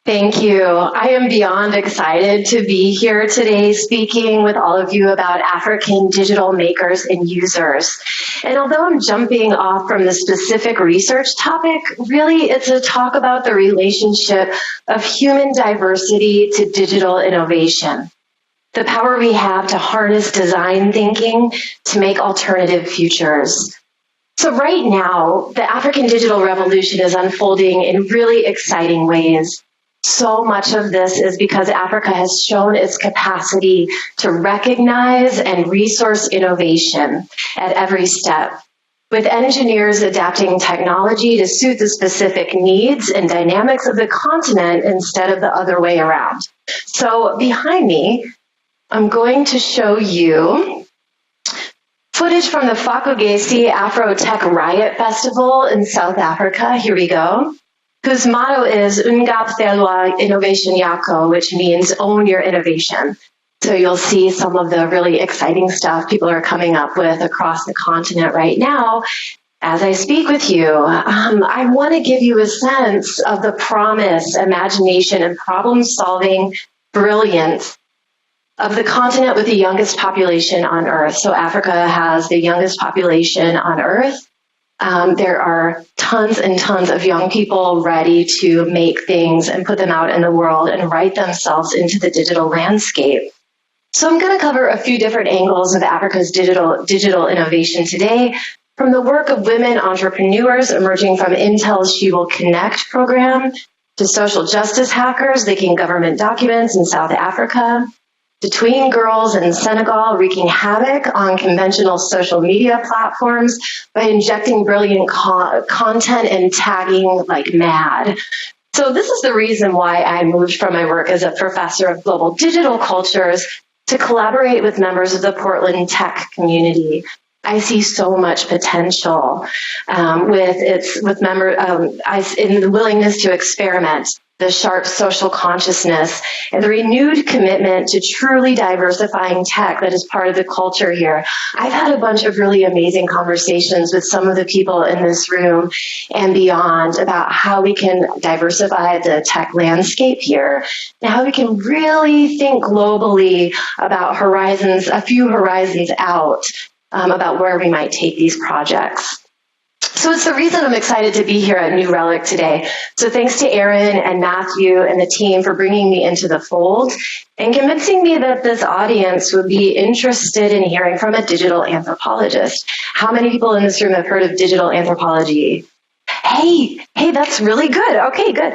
Thank you. I am beyond excited to be here today speaking with all of you about African digital makers and users. And although I'm jumping off from the specific research topic, really it's a talk about the relationship of human diversity to digital innovation. The power we have to harness design thinking to make alternative futures. So right now, the African digital revolution is unfolding in really exciting ways. So much of this is because Africa has shown its capacity to recognize and resource innovation at every step, with engineers adapting technology to suit the specific needs and dynamics of the continent instead of the other way around. So behind me, I'm going to show you footage from the Fakugesi Afro Tech Riot Festival in South Africa. Here we go. Whose motto is Ungapfelwa Innovation Yako, which means own your innovation. So you'll see some of the really exciting stuff people are coming up with across the continent right now. As I speak with you, I want to give you a sense of the promise, imagination, and problem-solving brilliance of the continent with the youngest population on Earth. So Africa has the youngest population on Earth. There are tons and tons of young people ready to make things and put them out in the world and write themselves into the digital landscape. So I'm going to cover a few different angles of Africa's digital innovation today, from the work of women entrepreneurs emerging from Intel's She Will Connect program, to social justice hackers leaking government documents in South Africa, to tween girls in Senegal wreaking havoc on conventional social media platforms by injecting brilliant content and tagging like mad. So this is the reason why I moved from my work as a professor of global digital cultures to collaborate with members of the Portland tech community. I see so much potential in the willingness to experiment, the sharp social consciousness, and the renewed commitment to truly diversifying tech that is part of the culture here. I've had a bunch of really amazing conversations with some of the people in this room and beyond about how we can diversify the tech landscape here and how we can really think globally about horizons, a few horizons out, about where we might take these projects. So it's the reason I'm excited to be here at New Relic today. So thanks to Aaron and Matthew and the team for bringing me into the fold and convincing me that this audience would be interested in hearing from a digital anthropologist. How many people in this room have heard of digital anthropology? Hey, that's really good. Okay, good.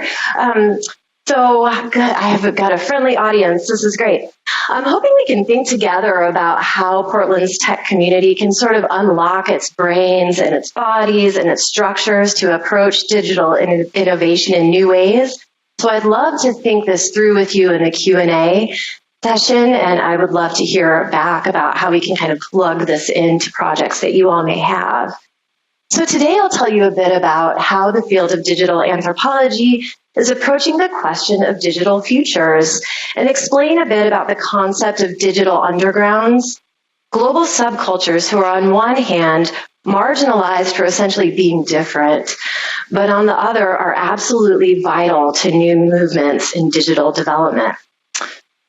So good. I have got a friendly audience. This is great. I'm hoping we can think together about how Portland's tech community can sort of unlock its brains and its bodies and its structures to approach digital innovation in new ways. So I'd love to think this through with you in the Q&A session, and I would love to hear back about how we can kind of plug this into projects that you all may have. So today I'll tell you a bit about how the field of digital anthropology is approaching the question of digital futures and explain a bit about the concept of digital undergrounds, global subcultures who are on one hand marginalized for essentially being different, but on the other are absolutely vital to new movements in digital development.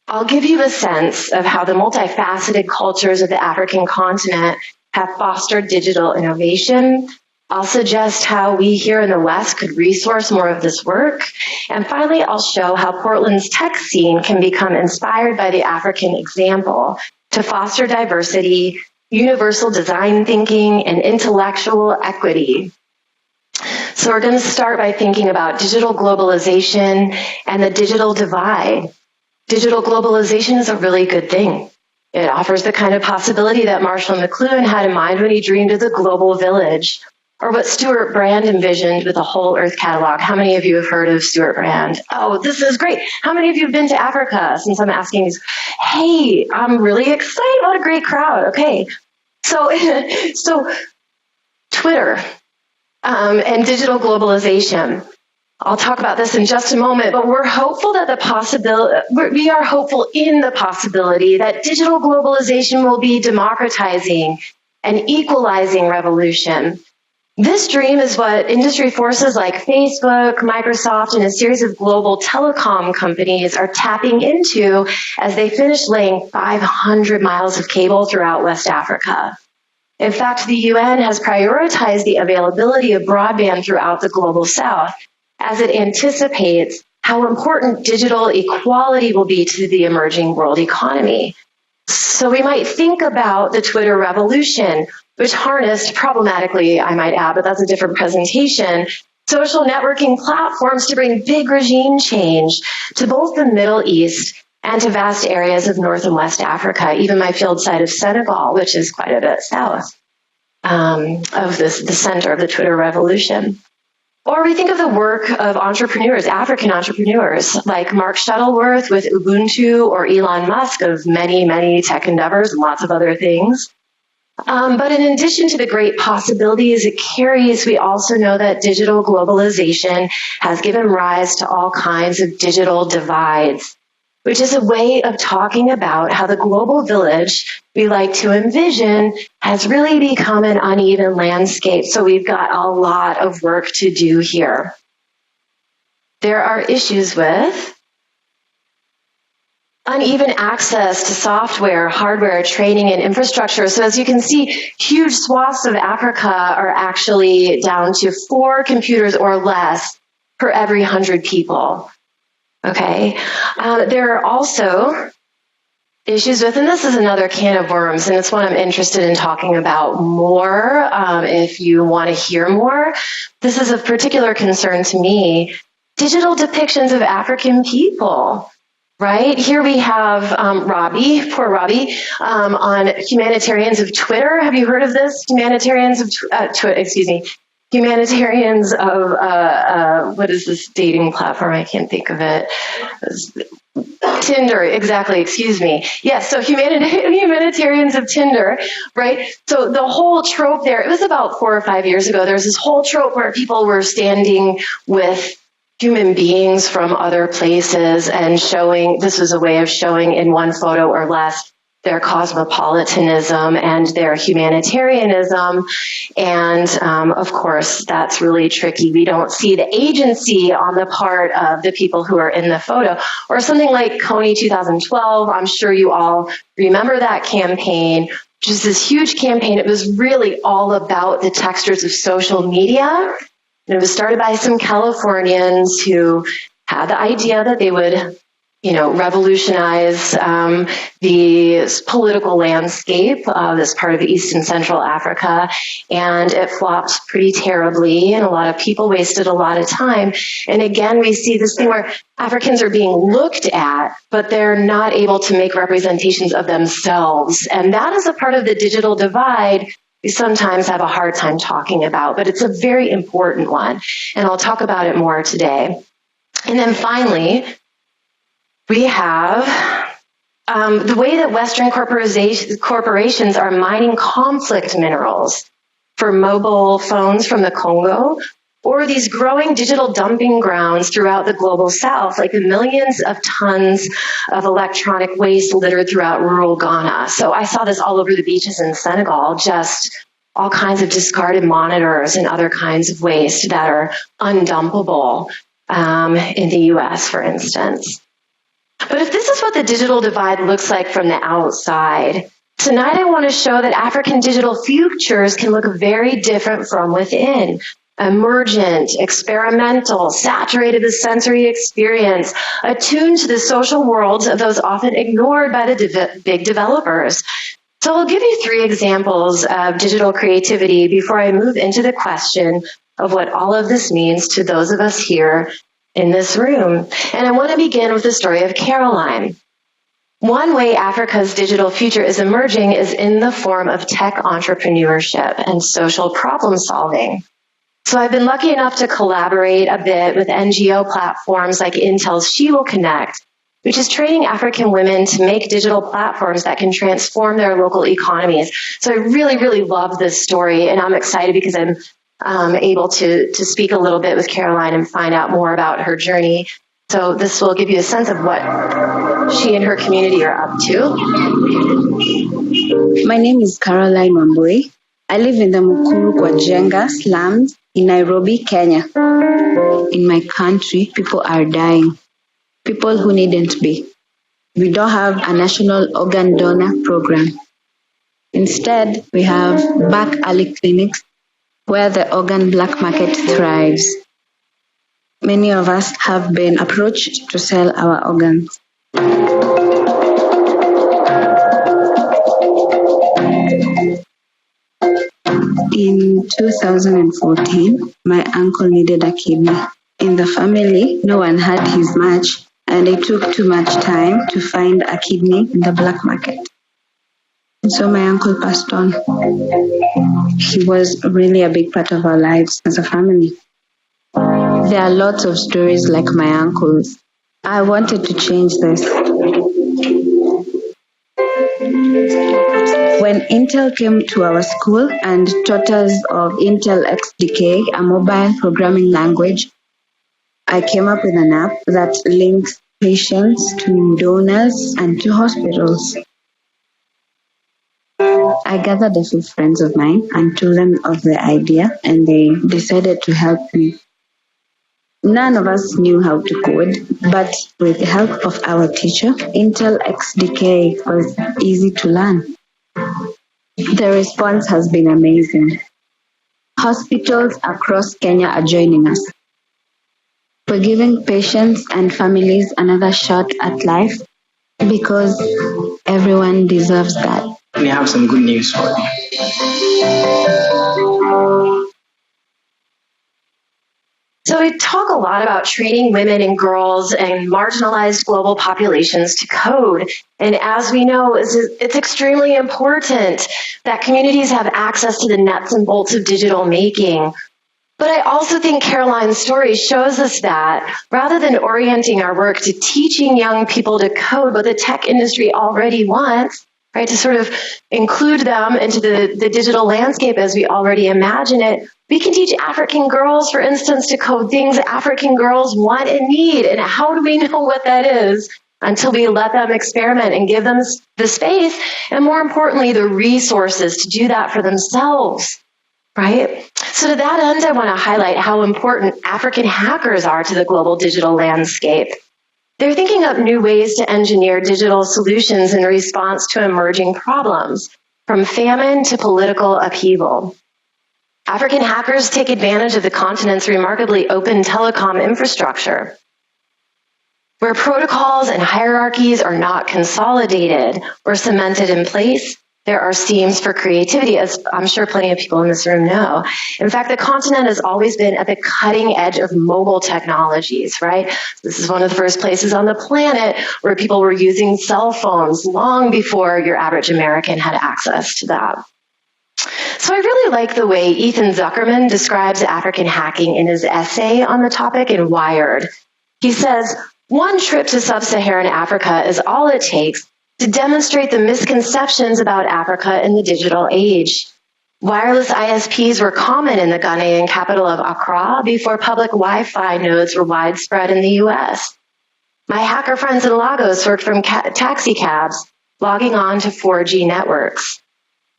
I'll give you a sense of how the multifaceted cultures of the African continent have fostered digital innovation. I'll suggest how we here in the West could resource more of this work. And finally, I'll show how Portland's tech scene can become inspired by the African example to foster diversity, universal design thinking, and intellectual equity. So we're going to start by thinking about digital globalization and the digital divide. Digital globalization is a really good thing. It offers the kind of possibility that Marshall McLuhan had in mind when he dreamed of the global village, or what Stuart Brand envisioned with a whole Earth catalog. How many of you have heard of Stuart Brand? Oh, this is great. How many of you have been to Africa? Since I'm asking these, hey, I'm really excited. What a great crowd. Okay. So Twitter and digital globalization. I'll talk about this in just a moment, but we're hopeful that we are hopeful in the possibility that digital globalization will be democratizing and equalizing revolution. This dream is what industry forces like Facebook, Microsoft, and a series of global telecom companies are tapping into as they finish laying 500 miles of cable throughout West Africa. In fact, the UN has prioritized the availability of broadband throughout the global south as it anticipates how important digital equality will be to the emerging world economy. So we might think about the Twitter revolution, which harnessed, problematically, I might add, but that's a different presentation, social networking platforms to bring big regime change to both the Middle East and to vast areas of North and West Africa, even my field site of Senegal, which is quite a bit south of the center of the Twitter revolution. Or we think of the work of entrepreneurs, African entrepreneurs, like Mark Shuttleworth with Ubuntu, or Elon Musk of many, many tech endeavors and lots of other things. But in addition to the great possibilities it carries, we also know that digital globalization has given rise to all kinds of digital divides, which is a way of talking about how the global village we like to envision has really become an uneven landscape. So we've got a lot of work to do here. There are issues with uneven access to software, hardware, training, and infrastructure. So as you can see, huge swaths of Africa are actually down to 4 computers or less per every 100 people. Okay. There are also issues with, and this is another can of worms, and it's one I'm interested in talking about more if you want to hear more. This is of particular concern to me. Digital depictions of African people. Right? Here we have Robbie, poor Robbie, on Humanitarians of Twitter. Have you heard of this? Humanitarians of Humanitarians of, what is this dating platform? I can't think of it. Tinder, exactly, excuse me. Yes, so Humanitarians of Tinder, right? So the whole trope there, it was about 4 or 5 years ago, there was this whole trope where people were standing with human beings from other places and showing, this was a way of showing in one photo or less their cosmopolitanism and their humanitarianism. And of course, that's really tricky. We don't see the agency on the part of the people who are in the photo. Or something like Coney 2012, I'm sure you all remember that campaign, which is this huge campaign. It was really all about the textures of social media. And it was started by some Californians who had the idea that they would, revolutionize the political landscape of this part of East and Central Africa. And it flopped pretty terribly, and a lot of people wasted a lot of time. And again, we see this thing where Africans are being looked at, but they're not able to make representations of themselves. And that is a part of the digital divide we sometimes have a hard time talking about, but it's a very important one, and I'll talk about it more today. And then finally, we have the way that Western corporations are mining conflict minerals for mobile phones from the Congo, or these growing digital dumping grounds throughout the global south, like the millions of tons of electronic waste littered throughout rural Ghana. So I saw this all over the beaches in Senegal, just all kinds of discarded monitors and other kinds of waste that are undumpable in the US, for instance. But if this is what the digital divide looks like from the outside, tonight I want to show that African digital futures can look very different from within. Emergent, experimental, saturated with sensory experience, attuned to the social worlds of those often ignored by the big developers. So I'll give you 3 examples of digital creativity before I move into the question of what all of this means to those of us here in this room. And I want to begin with the story of Caroline. One way Africa's digital future is emerging is in the form of tech entrepreneurship and social problem solving. So I've been lucky enough to collaborate a bit with NGO platforms like Intel's She Will Connect, which is training African women to make digital platforms that can transform their local economies. So I really, really love this story, and I'm excited because I'm able to speak a little bit with Caroline and find out more about her journey. So this will give you a sense of what she and her community are up to. My name is Caroline Wambui. I live in the Mukuru kwa Jenga slums in Nairobi, Kenya. In my country, people are dying. People who needn't be. We don't have a national organ donor program. Instead, we have back alley clinics where the organ black market thrives. Many of us have been approached to sell our organs. In 2014, my uncle needed a kidney. In the family, no one had his match, and it took too much time to find a kidney in the black market. So my uncle passed on. He was really a big part of our lives as a family. There are lots of stories like my uncle's. I wanted to change this. When Intel came to our school and taught us of Intel XDK, a mobile programming language, I came up with an app that links patients to donors and to hospitals. I gathered a few friends of mine and told them of the idea, and they decided to help me. None of us knew how to code, but with the help of our teacher, Intel XDK was easy to learn. The response has been amazing. Hospitals across Kenya are joining us. We're giving patients and families another shot at life because everyone deserves that. We have some good news for you. So we talk a lot about training women and girls and marginalized global populations to code. And as we know, it's extremely important that communities have access to the nuts and bolts of digital making. But I also think Caroline's story shows us that rather than orienting our work to teaching young people to code what the tech industry already wants, right, to sort of include them into the digital landscape as we already imagine it, we can teach African girls, for instance, to code things African girls want and need. And how do we know what that is until we let them experiment and give them the space and, more importantly, the resources to do that for themselves, right? So to that end, I want to highlight how important African hackers are to the global digital landscape. They're thinking up new ways to engineer digital solutions in response to emerging problems, from famine to political upheaval. African hackers take advantage of the continent's remarkably open telecom infrastructure, where protocols and hierarchies are not consolidated or cemented in place. There are seams for creativity, as I'm sure plenty of people in this room know. In fact, the continent has always been at the cutting edge of mobile technologies, right? This is one of the first places on the planet where people were using cell phones long before your average American had access to that. So I really like the way Ethan Zuckerman describes African hacking in his essay on the topic in Wired. He says, one trip to sub-Saharan Africa is all it takes to demonstrate the misconceptions about Africa in the digital age. Wireless ISPs were common in the Ghanaian capital of Accra before public Wi-Fi nodes were widespread in the US. My hacker friends in Lagos worked from taxi cabs, logging on to 4G networks.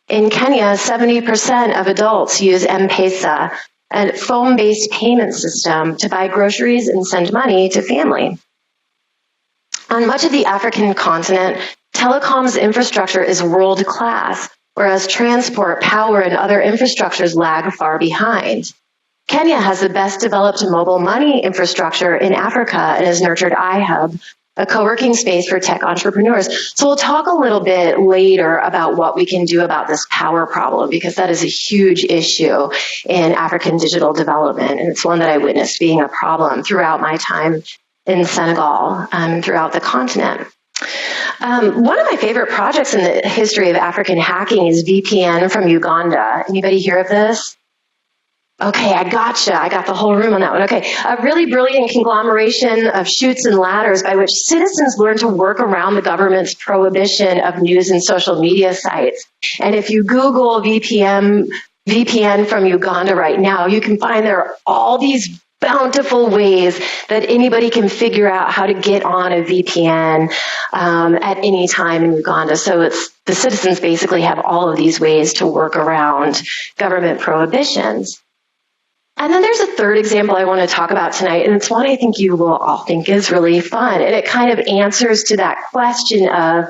In Kenya, 70% of adults use M-Pesa, a phone-based payment system, to buy groceries and send money to family. On much of the African continent, telecoms infrastructure is world-class, whereas transport, power, and other infrastructures lag far behind. Kenya has the best developed mobile money infrastructure in Africa and has nurtured iHub, a co-working space for tech entrepreneurs. So we'll talk a little bit later about what we can do about this power problem, because that is a huge issue in African digital development, and it's one that I witnessed being a problem throughout my time in Senegal and throughout the continent. One of my favorite projects in the history of African hacking is VPN from Uganda. Anybody hear of this? Okay, I gotcha. I got the whole room on that one. Okay, a really brilliant conglomeration of chutes and ladders by which citizens learn to work around the government's prohibition of news and social media sites. And if you Google VPN from Uganda right now, you can find there are all these bountiful ways that anybody can figure out how to get on a VPN at any time in Uganda. So the citizens basically have all of these ways to work around government prohibitions. And then there's a third example I want to talk about tonight, and it's one I think you will all think is really fun. And it kind of answers to that question of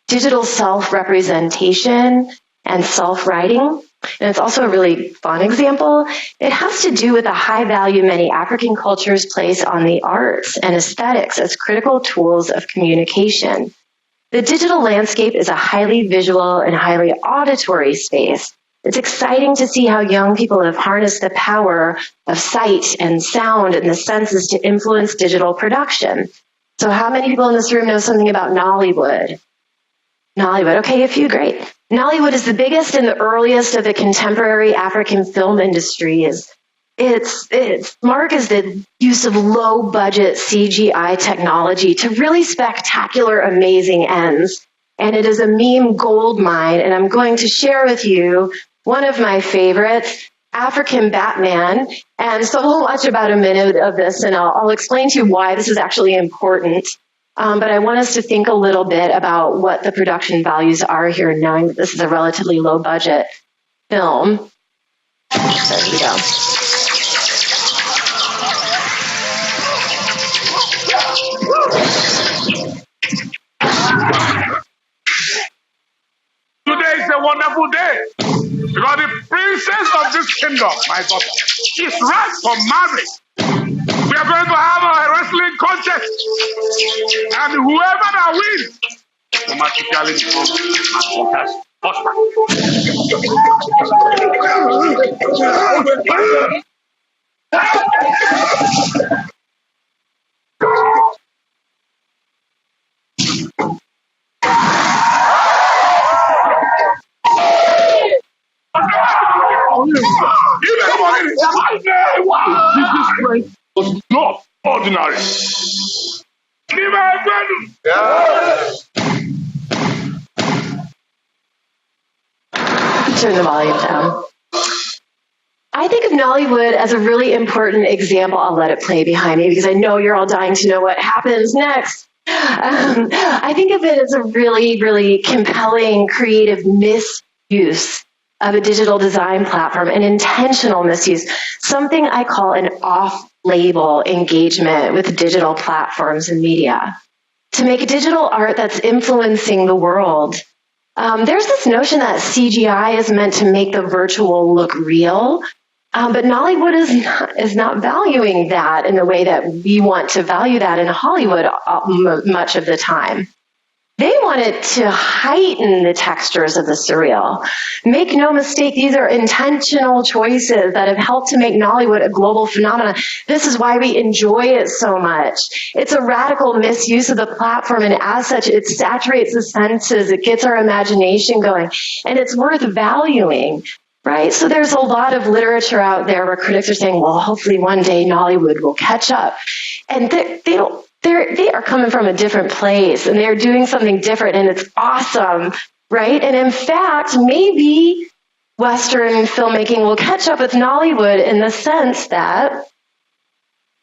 digital self-representation and self-writing. And it's also a really fun example. It has to do with the high value many African cultures place on the arts and aesthetics as critical tools of communication. The digital landscape is a highly visual and highly auditory space. It's exciting to see how young people have harnessed the power of sight and sound and the senses to influence digital production. So how many people in this room know something about Nollywood? Nollywood, okay, a few, great. Nollywood is the biggest and the earliest of the contemporary African film industries. Its mark is the use of low-budget CGI technology to really spectacular, amazing ends. And it is a meme gold mine, and I'm going to share with you one of my favorites, African Batman. And so we'll watch about a minute of this, and I'll explain to you why this is actually important. But I want us to think a little bit about what the production values are here, knowing that this is a relatively low-budget film. There we go. Today is a wonderful day because the princess of this kingdom, my daughter, is right for marriage. We are going to have a wrestling contest, and whoever that wins automatically becomes Africa's husband. Jesus Christ was not ordinary. Turn the volume down. I think of Nollywood as a really important example. I'll let it play behind me because I know you're all dying to know what happens next. I think of it as a really, really compelling, creative misuse of a digital design platform, an intentional misuse, something I call an off-label engagement with digital platforms and media. To make digital art that's influencing the world, there's this notion that CGI is meant to make the virtual look real, but Nollywood is not valuing that in the way that we want to value that in Hollywood much of the time. They wanted to heighten the textures of the surreal. Make no mistake, these are intentional choices that have helped to make Nollywood a global phenomenon. This is why we enjoy it so much. It's a radical misuse of the platform, and as such, it saturates the senses, it gets our imagination going, and it's worth valuing, right? So there's a lot of literature out there where critics are saying, well, hopefully one day Nollywood will catch up. And they are coming from a different place, and they're doing something different, and it's awesome, right? And in fact, maybe Western filmmaking will catch up with Nollywood in the sense that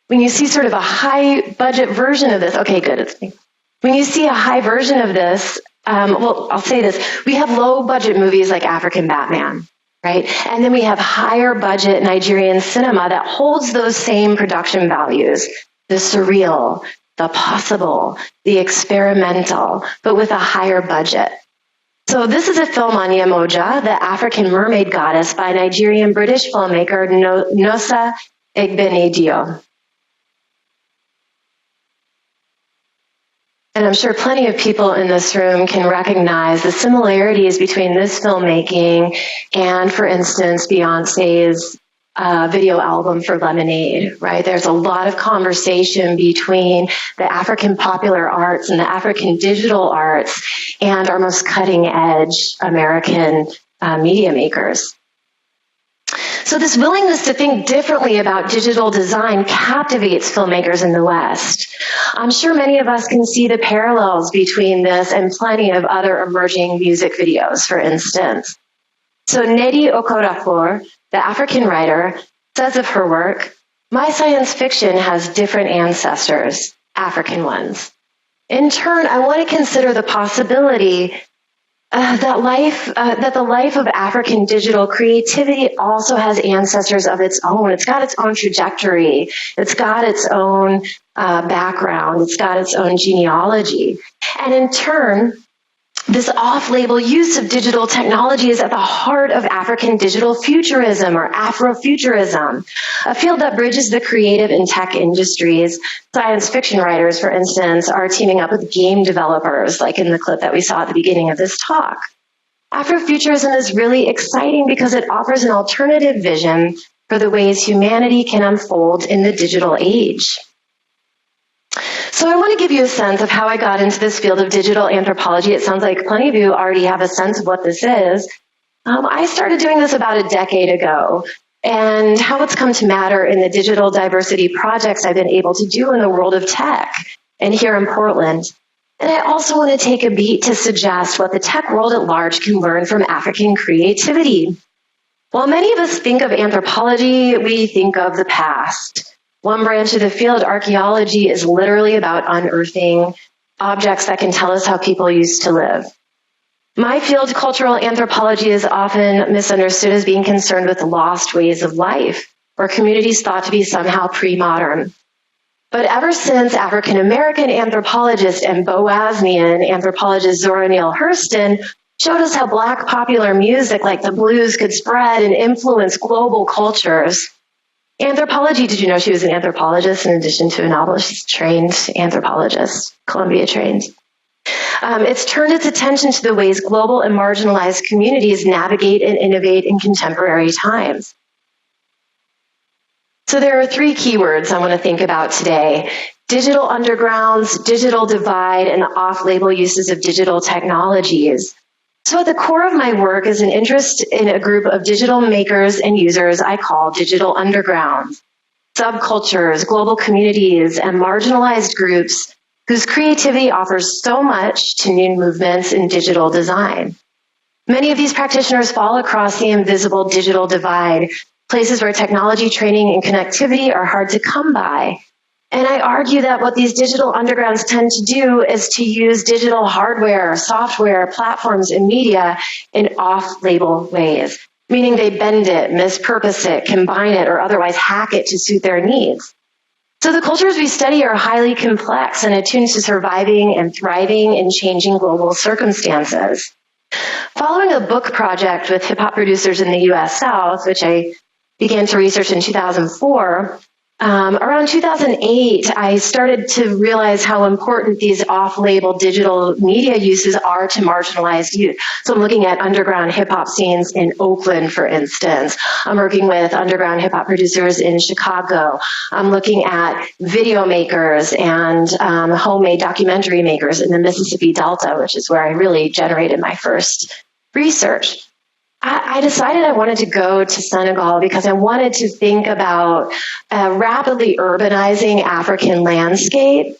when you see sort of a high-budget version of this, okay, good, it's me. When you see a high version of this, well, I'll say this, we have low-budget movies like African Batman, right? And then we have higher-budget Nigerian cinema that holds those same production values, the surreal, the possible, the experimental, but with a higher budget. So this is a film on Yemoja, the African mermaid goddess, by Nigerian-British filmmaker Nosa Igbenedion. And I'm sure plenty of people in this room can recognize the similarities between this filmmaking and, for instance, Beyonce's video album for Lemonade, right? There's a lot of conversation between the African popular arts and the African digital arts and our most cutting edge American media makers. So this willingness to think differently about digital design captivates filmmakers in the West. I'm sure many of us can see the parallels between this and plenty of other emerging music videos, for instance. So Nnedi Okorafor, the African writer, says of her work, My science fiction has different ancestors, African ones. In turn, I want to consider the possibility that the life of African digital creativity also has ancestors of its own. It's got its own trajectory. It's got its own background. It's got its own genealogy. And in turn, this off-label use of digital technology is at the heart of African digital futurism or Afrofuturism, a field that bridges the creative and tech industries. Science fiction writers, for instance, are teaming up with game developers, like in the clip that we saw at the beginning of this talk. Afrofuturism is really exciting because it offers an alternative vision for the ways humanity can unfold in the digital age. So I want to give you a sense of how I got into this field of digital anthropology. It sounds like plenty of you already have a sense of what this is. I started doing this about a decade ago, and how it's come to matter in the digital diversity projects I've been able to do in the world of tech and here in Portland. And I also want to take a beat to suggest what the tech world at large can learn from African creativity. While many of us think of anthropology, we think of the past. One branch of the field, archaeology, is literally about unearthing objects that can tell us how people used to live. My field, cultural anthropology, is often misunderstood as being concerned with lost ways of life, or communities thought to be somehow pre-modern. But ever since African-American anthropologist and Boasnian anthropologist Zora Neale Hurston showed us how Black popular music like the blues could spread and influence global cultures, anthropology, did you know she was an anthropologist in addition to a novelist? She's a trained anthropologist, Columbia trained. It's turned its attention to the ways global and marginalized communities navigate and innovate in contemporary times. So there are three keywords I want to think about today: digital undergrounds, digital divide, and the off-label uses of digital technologies. So at the core of my work is an interest in a group of digital makers and users I call digital undergrounds, subcultures, global communities, and marginalized groups whose creativity offers so much to new movements in digital design. Many of these practitioners fall across the invisible digital divide, places where technology, training, and connectivity are hard to come by. And I argue that what these digital undergrounds tend to do is to use digital hardware, software, platforms, and media in off-label ways, meaning they bend it, mispurpose it, combine it, or otherwise hack it to suit their needs. So the cultures we study are highly complex and attuned to surviving and thriving in changing global circumstances. Following a book project with hip-hop producers in the U.S. South, which I began to research in 2004, around 2008, I started to realize how important these off-label digital media uses are to marginalized youth. So I'm looking at underground hip-hop scenes in Oakland, for instance. I'm working with underground hip-hop producers in Chicago. I'm looking at video makers and homemade documentary makers in the Mississippi Delta, which is where I really generated my first research. I decided I wanted to go to Senegal because I wanted to think about a rapidly urbanizing African landscape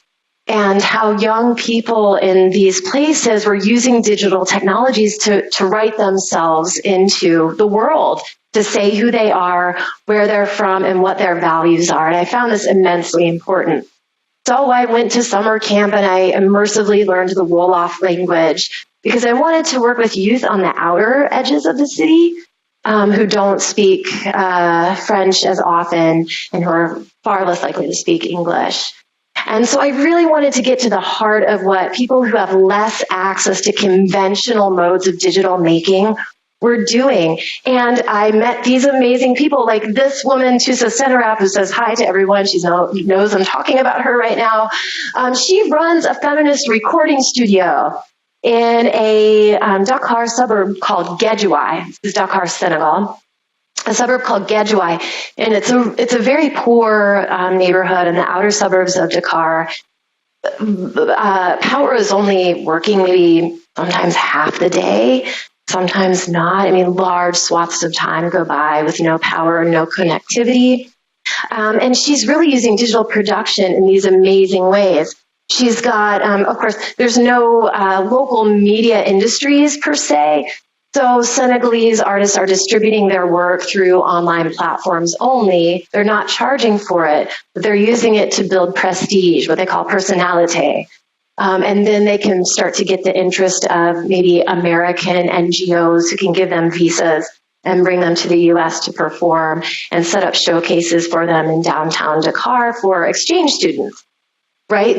and how young people in these places were using digital technologies to write themselves into the world, to say who they are, where they're from, and what their values are. And I found this immensely important. So I went to summer camp and I immersively learned the Wolof language, because I wanted to work with youth on the outer edges of the city who don't speak French as often and who are far less likely to speak English. And so I really wanted to get to the heart of what people who have less access to conventional modes of digital making were doing. And I met these amazing people like this woman, Tusa Senarap, who says hi to everyone. She knows I'm talking about her right now. She runs a feminist recording studio in a Dakar suburb called Guédiawaye. This is Dakar, Senegal. A suburb called Guédiawaye, and it's a very poor neighborhood in the outer suburbs of Dakar. Power is only working maybe sometimes half the day, sometimes not. I mean, large swaths of time go by with no power, no connectivity. And she's really using digital production in these amazing ways. She's got, of course, there's no local media industries per se, So Senegalese artists are distributing their work through online platforms only. They're not charging for it, but they're using it to build prestige, what they call personality. And then they can start to get the interest of maybe American NGOs who can give them visas and bring them to the U.S. to perform and set up showcases for them in downtown Dakar for exchange students, right?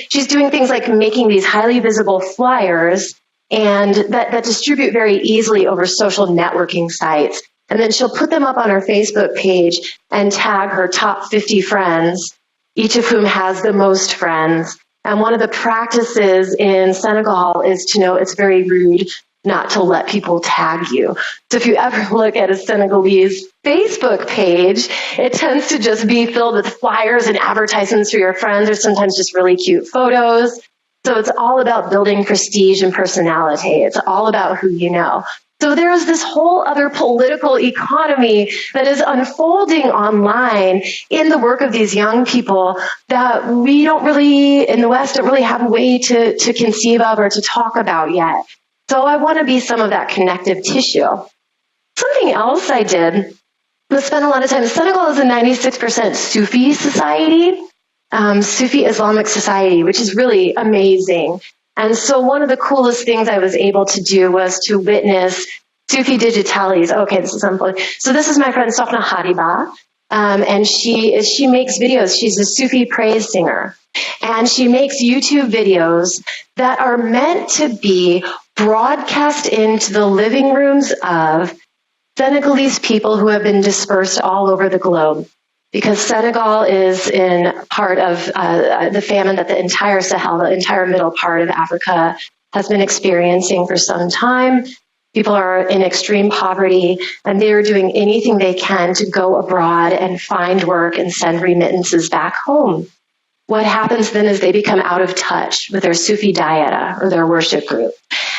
She's doing things like making these highly visible flyers and that distribute very easily over social networking sites. And then she'll put them up on her Facebook page and tag her top 50 friends, each of whom has the most friends. And one of the practices in Senegal is to know it's very rude not to let people tag you. So if you ever look at a Senegalese Facebook page, it tends to just be filled with flyers and advertisements for your friends, or sometimes just really cute photos. So it's all about building prestige and personality. It's all about who you know. So there's this whole other political economy that is unfolding online in the work of these young people that we don't really, in the West, don't really have a way to conceive of or to talk about yet. So I want to be some of that connective tissue. Something else I did was spend a lot of time. Senegal is a 96% Sufi society, Sufi Islamic society, which is really amazing. And so one of the coolest things I was able to do was to witness Sufi digitalis. Okay, this is unfolding. So this is my friend Sofna Hariba, and she makes videos. She's a Sufi praise singer, and she makes YouTube videos that are meant to be broadcast into the living rooms of Senegalese people who have been dispersed all over the globe. Because Senegal is in part of the famine that the entire Sahel, the entire middle part of Africa, has been experiencing for some time. People are in extreme poverty, and they are doing anything they can to go abroad and find work and send remittances back home. What happens then is they become out of touch with their Sufi dieta or their worship group.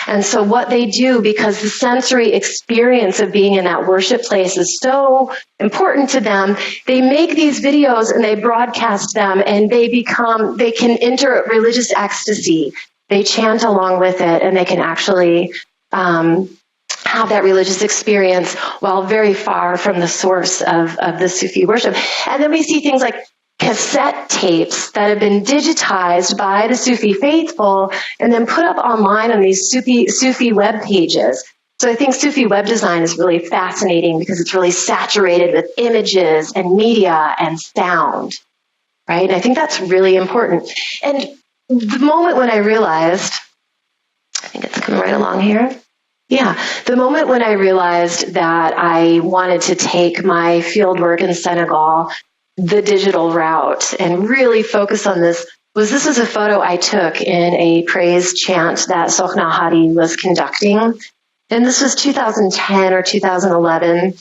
And so what they do, because the sensory experience of being in that worship place is so important to them, they make these videos and they broadcast them, and they can enter religious ecstasy. They chant along with it, and they can actually have that religious experience while very far from the source of the Sufi worship. And then we see things like cassette tapes that have been digitized by the Sufi faithful and then put up online on these Sufi web pages. So I think Sufi web design is really fascinating because it's really saturated with images and media and sound, right? And I think that's really important. And the moment when I realized, I think it's coming right along here. Yeah, the moment when I realized that I wanted to take my fieldwork in Senegal the digital route and really focus on this was a photo I took in a praise chant that Sokhna Hadi was conducting. And this was 2010 or 2011.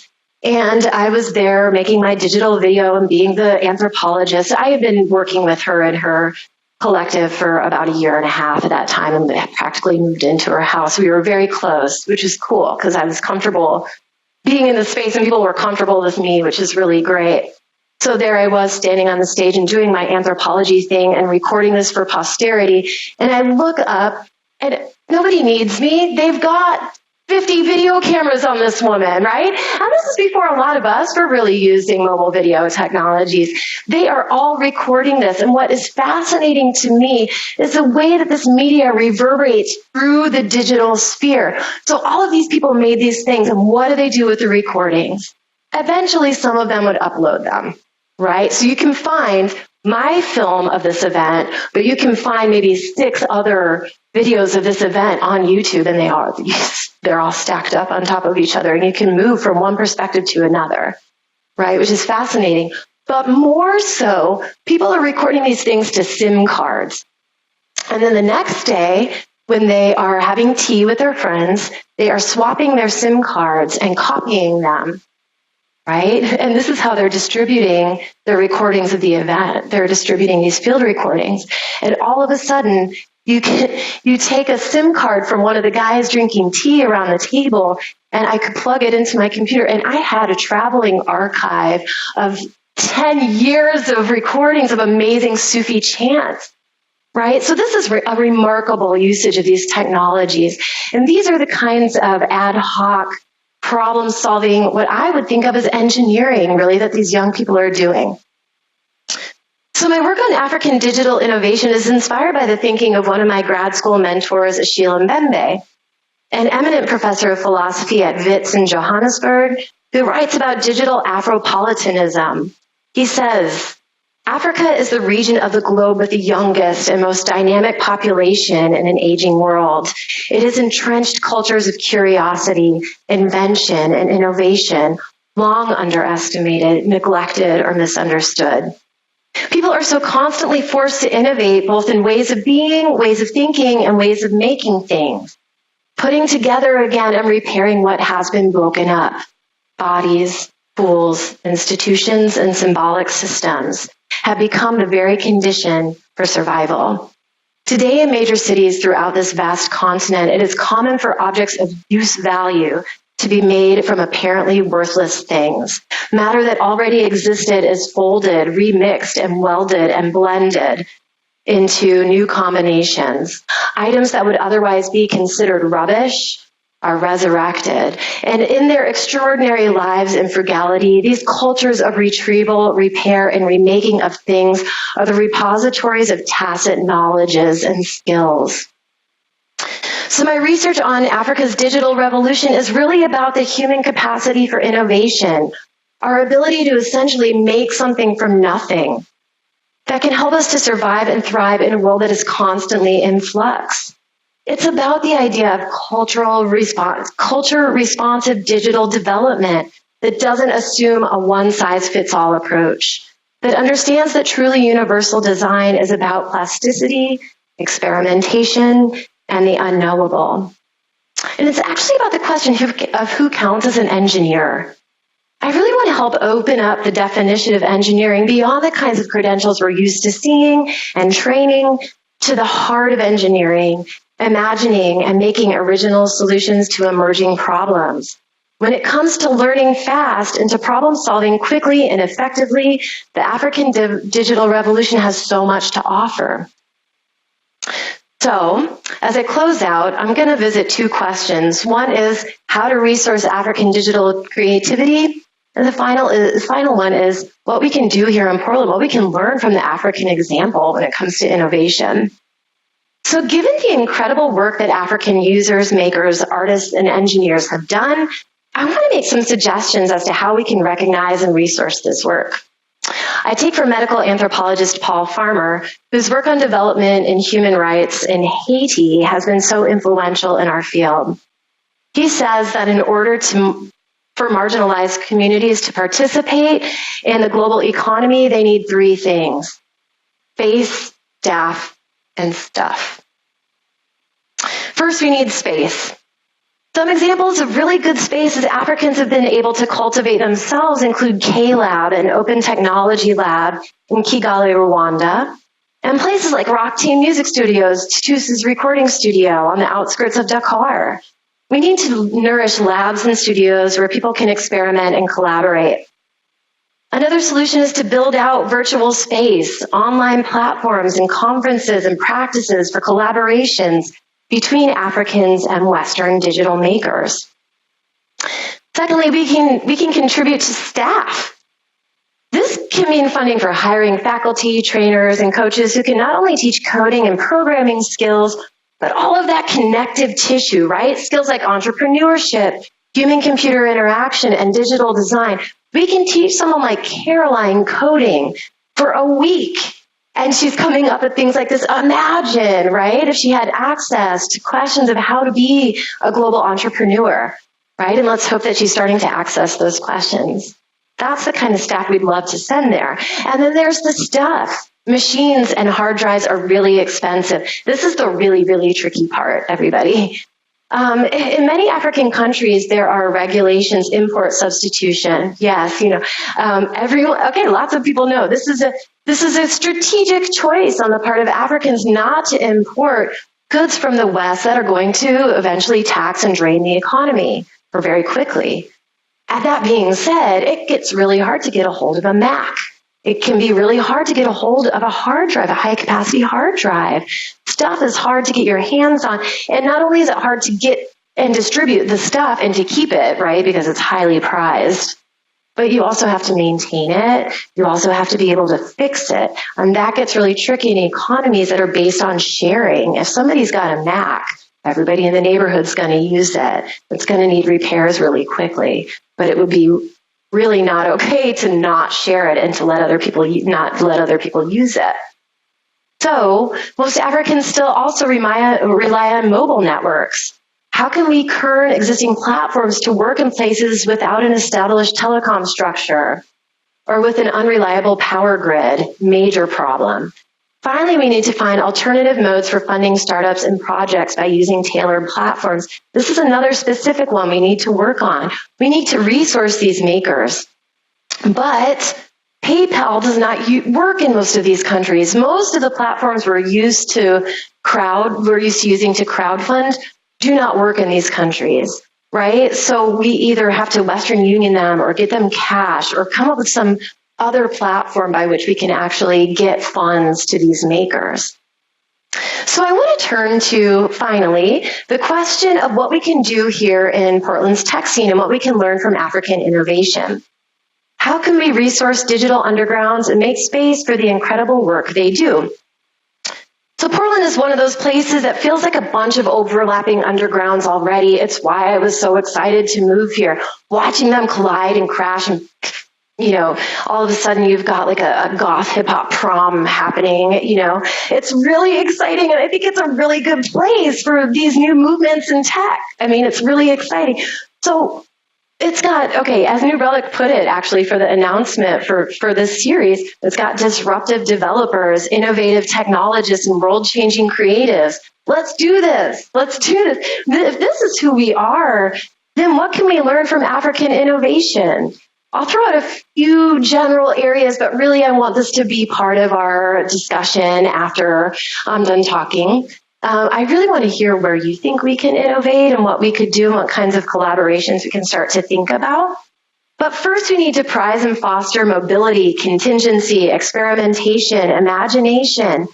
And I was there making my digital video and being the anthropologist. I had been working with her and her collective for about a year and a half at that time, and I practically moved into her house. We were very close, which is cool because I was comfortable being in the space and people were comfortable with me, which is really great. So there I was standing on the stage and doing my anthropology thing and recording this for posterity. And I look up and nobody needs me. They've got 50 video cameras on this woman, right? And this is before a lot of us were really using mobile video technologies. They are all recording this. And what is fascinating to me is the way that this media reverberates through the digital sphere. So all of these people made these things, and what do they do with the recordings? Eventually, some of them would upload them, right? So you can find my film of this event, but you can find maybe 6 other videos of this event on YouTube, and they're all stacked up on top of each other, and you can move from one perspective to another, right? Which is fascinating. But more so, people are recording these things to SIM cards. And then the next day, when they are having tea with their friends, they are swapping their SIM cards and copying them, right? And this is how they're distributing the recordings of the event. They're distributing these field recordings. And all of a sudden, you take a SIM card from one of the guys drinking tea around the table, and I could plug it into my computer, and I had a traveling archive of 10 years of recordings of amazing Sufi chants. right? So this is a remarkable usage of these technologies. And these are the kinds of ad hoc problem solving, what I would think of as engineering, really, that these young people are doing. So my work on African digital innovation is inspired by the thinking of one of my grad school mentors, Sheila Mbembe, an eminent professor of philosophy at Wits in Johannesburg, who writes about digital Afropolitanism. He says, Africa is the region of the globe with the youngest and most dynamic population in an aging world. It has entrenched cultures of curiosity, invention, and innovation, long underestimated, neglected, or misunderstood. People are so constantly forced to innovate, both in ways of being, ways of thinking, and ways of making things, putting together again and repairing what has been broken up. Bodies, schools, institutions, and symbolic systems have become the very condition for survival. Today in major cities throughout this vast continent, it is common for objects of use value to be made from apparently worthless things. Matter that already existed is folded, remixed, and welded and blended into new combinations. Items that would otherwise be considered rubbish are resurrected. And in their extraordinary lives and frugality, these cultures of retrieval, repair, and remaking of things are the repositories of tacit knowledges and skills. So my research on Africa's digital revolution is really about the human capacity for innovation, our ability to essentially make something from nothing that can help us to survive and thrive in a world that is constantly in flux. It's about the idea of culture-responsive digital development that doesn't assume a one-size-fits-all approach, that understands that truly universal design is about plasticity, experimentation, and the unknowable. And it's actually about the question of who counts as an engineer. I really want to help open up the definition of engineering beyond the kinds of credentials we're used to seeing and training to the heart of engineering, imagining and making original solutions to emerging problems. When it comes to learning fast and to problem solving quickly and effectively, the African digital revolution has so much to offer. So, as I close out, I'm going to visit two questions. One is how to resource African digital creativity, and the final one is what we can do here in Portland, what we can learn from the African example when it comes to innovation. So given the incredible work that African users, makers, artists, and engineers have done, I want to make some suggestions as to how we can recognize and resource this work. I take from medical anthropologist Paul Farmer, whose work on development and human rights in Haiti has been so influential in our field. He says that in order for marginalized communities to participate in the global economy, they need three things: space, staff, and stuff. First, we need space. Some examples of really good spaces Africans have been able to cultivate themselves include K-Lab, an open technology lab in Kigali, Rwanda, and places like Rock Team Music Studios, Tutus's recording studio on the outskirts of Dakar. We need to nourish labs and studios where people can experiment and collaborate. Another solution is to build out virtual space, online platforms and conferences and practices for collaborations between Africans and Western digital makers. Secondly, we can contribute to staff. This can mean funding for hiring faculty, trainers, and coaches who can not only teach coding and programming skills, but all of that connective tissue, right? Skills like entrepreneurship, human-computer interaction, and digital design. We can teach someone like Caroline coding for a week, and she's coming up with things like this. Imagine, right, if she had access to questions of how to be a global entrepreneur, right? And let's hope that she's starting to access those questions. That's the kind of staff we'd love to send there. And then there's the stuff. Machines and hard drives are really expensive. This is the really, really tricky part, everybody. In many African countries, there are regulations, import substitution. Yes, lots of people know this is a strategic choice on the part of Africans not to import goods from the West that are going to eventually tax and drain the economy very quickly. And that being said, it gets really hard to get a hold of a Mac, It can be really hard to get a hold of a hard drive, a high-capacity hard drive. Stuff is hard to get your hands on. And not only is it hard to get and distribute the stuff and to keep it, right, because it's highly prized, but you also have to maintain it. You also have to be able to fix it. And that gets really tricky in economies that are based on sharing. If somebody's got a Mac, everybody in the neighborhood's going to use it. It's going to need repairs really quickly. But it would be really not okay to not share it and to let other people not let other people use it. So most Africans still also rely on mobile networks. How can we turn existing platforms to work in places without an established telecom structure or with an unreliable power grid? Major problem. Finally, we need to find alternative modes for funding startups and projects by using tailored platforms. This is another specific one we need to work on. We need to resource these makers. But PayPal does not work in most of these countries. Most of the platforms we're used to using to crowdfund do not work in these countries, right? So we either have to Western Union them or get them cash or come up with some other platform by which we can actually get funds to these makers. So I want to turn to, finally, the question of what we can do here in Portland's tech scene and what we can learn from African innovation. How can we resource digital undergrounds and make space for the incredible work they do? So Portland is one of those places that feels like a bunch of overlapping undergrounds already. It's why I was so excited to move here, watching them collide and crash and, all of a sudden you've got like a goth hip hop prom happening, It's really exciting, and I think it's a really good place for these new movements in tech. I mean, it's really exciting. So it's got, as New Relic put it, actually, for the announcement for this series, it's got disruptive developers, innovative technologists, and world-changing creatives. Let's do this. Let's do this. If this is who we are, then what can we learn from African innovation? I'll throw out a few general areas, but really I want this to be part of our discussion after I'm done talking. I really want to hear where you think we can innovate and what we could do and what kinds of collaborations we can start to think about. But first, we need to prize and foster mobility, contingency, experimentation, imagination,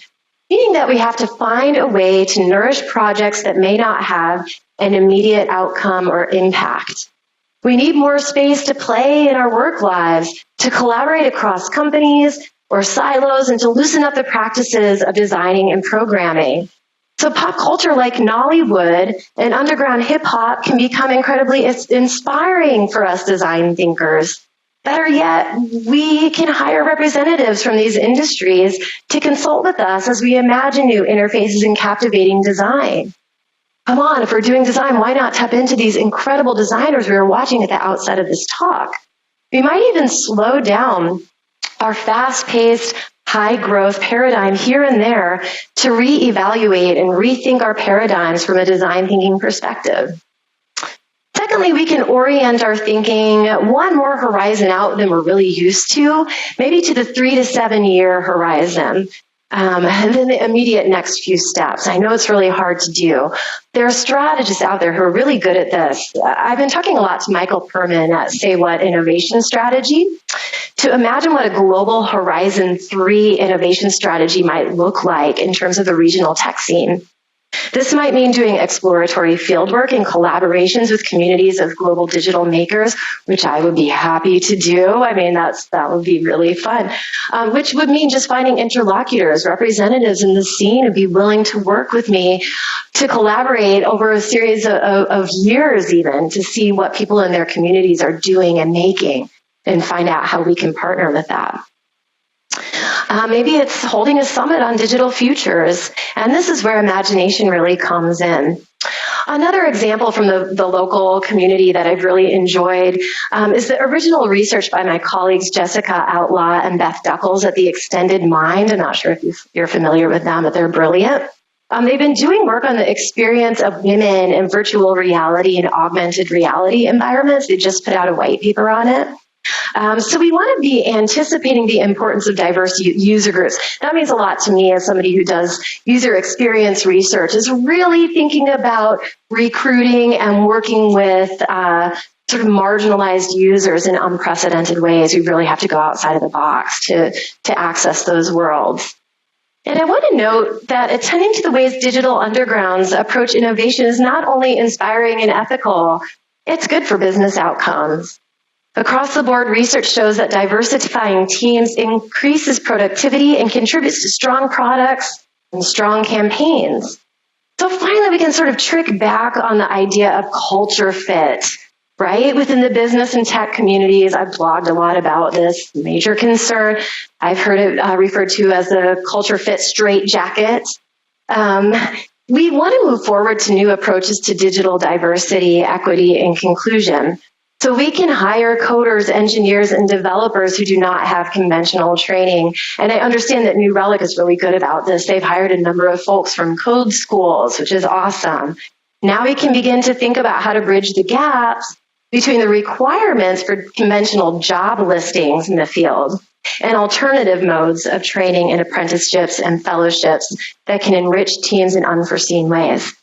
meaning that we have to find a way to nourish projects that may not have an immediate outcome or impact. We need more space to play in our work lives, to collaborate across companies or silos, and to loosen up the practices of designing and programming. So pop culture like Nollywood and underground hip hop can become incredibly inspiring for us design thinkers. Better yet, we can hire representatives from these industries to consult with us as we imagine new interfaces and captivating design. Come on, if we're doing design, why not tap into these incredible designers we were watching at the outset of this talk? We might even slow down our fast-paced, high-growth paradigm here and there to reevaluate and rethink our paradigms from a design thinking perspective. Secondly, we can orient our thinking one more horizon out than we're really used to, maybe to the 3 to 7 year horizon. And then the immediate next few steps. I know it's really hard to do. There are strategists out there who are really good at this. I've been talking a lot to Michael Perman at Say What Innovation Strategy to imagine what a global Horizon 3 innovation strategy might look like in terms of the regional tech scene. This might mean doing exploratory fieldwork in collaborations with communities of global digital makers, which I would be happy to do. I mean, that would be really fun. Which would mean just finding interlocutors, representatives in the scene, and be willing to work with me to collaborate over a series of years even to see what people in their communities are doing and making and find out how we can partner with that. Maybe it's holding a summit on digital futures, and this is where imagination really comes in. Another example from the local community that I've really enjoyed is the original research by my colleagues Jessica Outlaw and Beth Duckles at the Extended Mind. I'm not sure if you're familiar with them, but they're brilliant. They've been doing work on the experience of women in virtual reality and augmented reality environments. They just put out a white paper on it. So we want to be anticipating the importance of diverse user groups. That means a lot to me as somebody who does user experience research, is really thinking about recruiting and working with sort of marginalized users in unprecedented ways. We really have to go outside of the box to access those worlds. And I want to note that attending to the ways digital undergrounds approach innovation is not only inspiring and ethical, it's good for business outcomes. Across the board, research shows that diversifying teams increases productivity and contributes to strong products and strong campaigns. So finally, we can sort of trick back on the idea of culture fit, right? Within the business and tech communities, I've blogged a lot about this major concern. I've heard it referred to as the culture fit straitjacket. We want to move forward to new approaches to digital diversity, equity, and inclusion. So we can hire coders, engineers, and developers who do not have conventional training. And I understand that New Relic is really good about this. They've hired a number of folks from code schools, which is awesome. Now we can begin to think about how to bridge the gaps between the requirements for conventional job listings in the field and alternative modes of training and apprenticeships and fellowships that can enrich teams in unforeseen ways.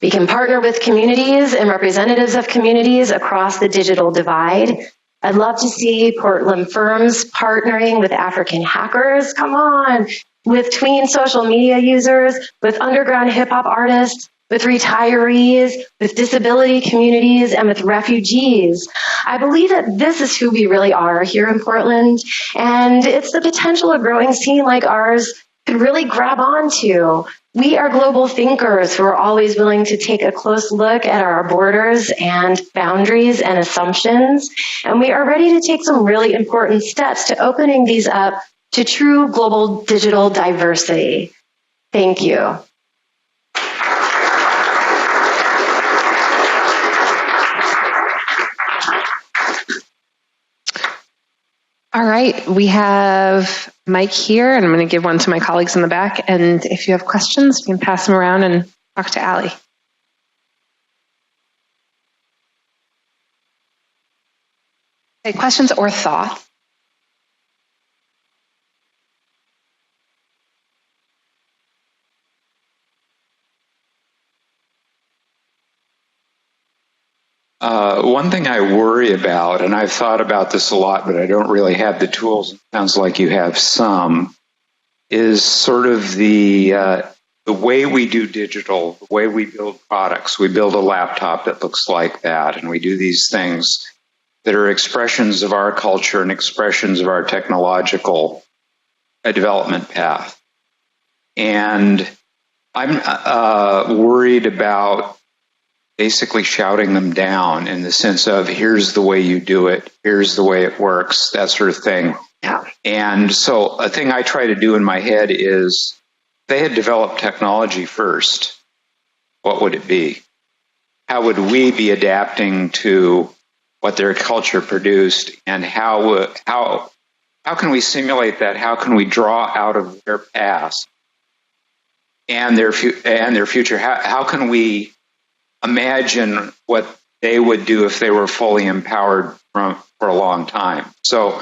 We can partner with communities and representatives of communities across the digital divide. I'd love to see Portland firms partnering with African hackers, come on, with tween social media users, with underground hip hop artists, with retirees, with disability communities, and with refugees. I believe that this is who we really are here in Portland, and it's the potential a growing scene like ours could really grab onto. We are global thinkers who are always willing to take a close look at our borders and boundaries and assumptions, and we are ready to take some really important steps to opening these up to true global digital diversity. Thank you. All right, we have Mike here, and I'm going to give one to my colleagues in the back. And if you have questions, you can pass them around and talk to Allie. Okay, questions or thoughts? One thing I worry about, and I've thought about this a lot, but I don't really have the tools. It sounds like you have some, is sort of the way we do digital, the way we build products. We build a laptop that looks like that, and we do these things that are expressions of our culture and expressions of our technological development path. And I'm worried about basically shouting them down in the sense of, here's the way you do it, here's the way it works, that sort of thing. Yeah. And so a thing I try to do in my head is, if they had developed technology first, what would it be? How would we be adapting to what their culture produced, and how can we simulate that? How can we draw out of their past and their future? How can we imagine what they would do if they were fully empowered for a long time? So